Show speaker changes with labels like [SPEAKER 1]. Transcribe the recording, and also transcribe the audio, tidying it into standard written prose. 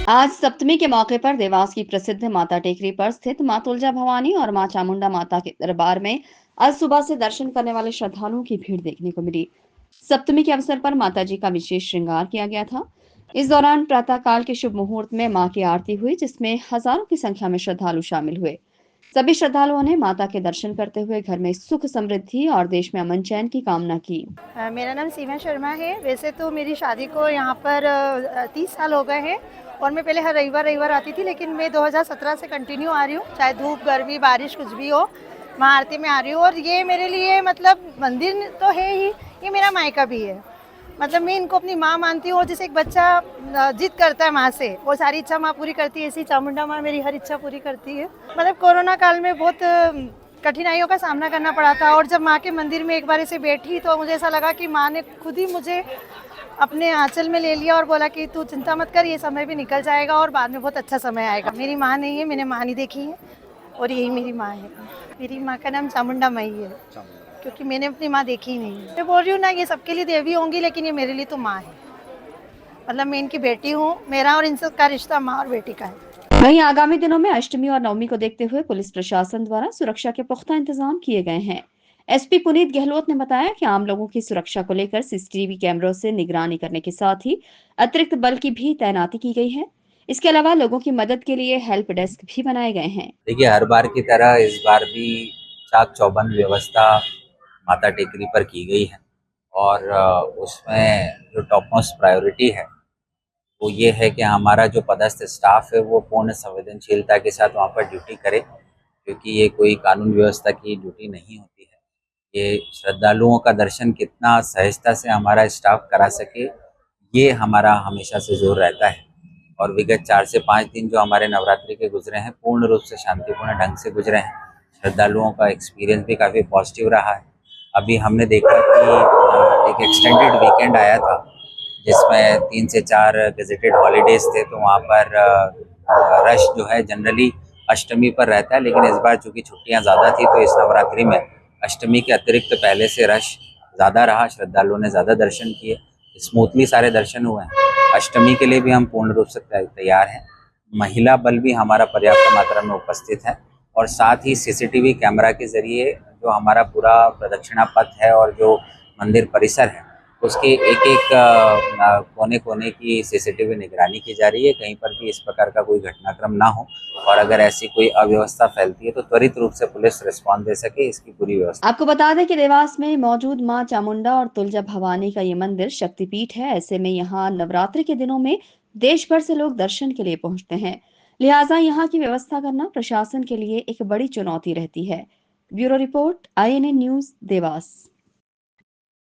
[SPEAKER 1] आज सप्तमी के मौके पर देवास की प्रसिद्ध माता टेकरी पर स्थित मां तुलजा भवानी और मां चामुंडा माता के दरबार में आज सुबह से दर्शन करने वाले श्रद्धालुओं की भीड़ देखने को मिली। सप्तमी के अवसर पर माता जी का विशेष श्रृंगार किया गया था। इस दौरान प्रातःकाल के शुभ मुहूर्त में मां की आरती हुई, जिसमें हजारों की संख्या में श्रद्धालु शामिल हुए। सभी श्रद्धालुओं ने माता के दर्शन करते हुए घर में सुख समृद्धि और देश में अमन चैन की कामना की।
[SPEAKER 2] मेरा नाम सीमा शर्मा है। वैसे तो मेरी शादी को यहाँ पर 30 साल हो गए हैं और मैं पहले हर रविवार रविवार आती थी, लेकिन मैं 2017 से कंटिन्यू आ रही हूँ, चाहे धूप गर्मी बारिश कुछ भी हो, माँ आरती में आ रही हूँ। और ये मेरे लिए मतलब मंदिर तो है ही, ये मेरा मायका भी है। मतलब मैं इनको अपनी माँ मानती हूँ और जैसे एक बच्चा जिद करता है माँ से, वो सारी इच्छा माँ पूरी करती है, ऐसी चामुंडा माँ मेरी हर इच्छा पूरी करती है। मतलब कोरोना काल में बहुत कठिनाइयों का सामना करना पड़ा था और जब माँ के मंदिर में एक बार ऐसे बैठी तो मुझे ऐसा लगा कि माँ ने खुद ही मुझे अपने आंचल में ले लिया और बोला कि तू चिंता मत कर, ये समय भी निकल जाएगा और बाद में बहुत अच्छा समय आएगा। मेरी माँ नहीं है, मैंने माँ नहीं देखी है और यही मेरी माँ है। मेरी माँ का नाम चामुंडा माई है, क्योंकि मैंने अपनी माँ देखी ही नहीं है। मैं बोल रही हूँ ना, ये सबके लिए देवी होंगी लेकिन ये मेरे लिए तो माँ है। मतलब मैं इनकी बेटी हूँ, मेरा और इनसे का रिश्ता माँ और बेटी का है।
[SPEAKER 1] वहीं आगामी दिनों में अष्टमी और नवमी को देखते हुए पुलिस प्रशासन द्वारा सुरक्षा के पुख्ता इंतजाम किए गए हैं। एसपी पुनीत गहलोत ने बताया कि आम लोगों की सुरक्षा को लेकर सीसीटीवी कैमरों से निगरानी करने के साथ ही अतिरिक्त बल की भी तैनाती की गई है। इसके अलावा लोगों की मदद के लिए हेल्प डेस्क भी बनाए गए हैं।
[SPEAKER 3] देखिए, हर बार की तरह इस बार भी चाक चौबंद व्यवस्था माता टेकरी पर की गई है और उसमें जो टॉप मोस्ट प्रायोरिटी है वो ये है कि हमारा जो पदस्थ स्टाफ है वो पूर्ण संवेदनशीलता के साथ वहाँ पर ड्यूटी करे, क्योंकि ये कोई कानून व्यवस्था की ड्यूटी नहीं होती है। ये श्रद्धालुओं का दर्शन कितना सहजता से हमारा स्टाफ करा सके, ये हमारा हमेशा से जोर रहता है। और विगत 4 से 5 दिन जो हमारे नवरात्रि के गुजरे हैं पूर्ण रूप से शांतिपूर्ण ढंग से गुजरे हैं। श्रद्धालुओं का एक्सपीरियंस भी काफ़ी पॉजिटिव रहा है। अभी हमने देखा कि एक एक्सटेंडेड वीकेंड आया था जिसमें 3 से 4 गेजेटेड हॉलीडेज थे, तो वहाँ पर रश जो है जनरली अष्टमी पर रहता है, लेकिन इस बार चूँकि छुट्टियाँ ज़्यादा थी तो इस नवरात्रि में अष्टमी के अतिरिक्त पहले से रश ज़्यादा रहा, श्रद्धालुओं ने ज़्यादा दर्शन किए, स्मूथली सारे दर्शन हुए हैं। अष्टमी के लिए भी हम पूर्ण रूप से तैयार हैं। महिला बल भी हमारा पर्याप्त मात्रा में उपस्थित है और साथ ही सीसीटीवी कैमरा के जरिए जो हमारा पूरा प्रदक्षिणा पथ है और जो मंदिर परिसर है उसके एक-एक कोने-कोने की सीसीटीवी निगरानी की जा रही है, कहीं पर भी इस प्रकार का कोई घटनाक्रम ना हो और अगर ऐसी कोई अव्यवस्था फैलती है तो त्वरित रूप से पुलिस रिस्पॉन्स दे सके, इसकी पूरी व्यवस्था।
[SPEAKER 1] आपको बता दें कि देवास में मौजूद मां चामुंडा और तुलजा भवानी का ये मंदिर शक्तिपीठ है। ऐसे में यहाँ नवरात्रि के दिनों में देश भर से लोग दर्शन के लिए पहुंचते हैं। लिहाजा यहाँ की व्यवस्था करना प्रशासन के लिए एक बड़ी चुनौती रहती है। Bureau report, INA news, Dewas.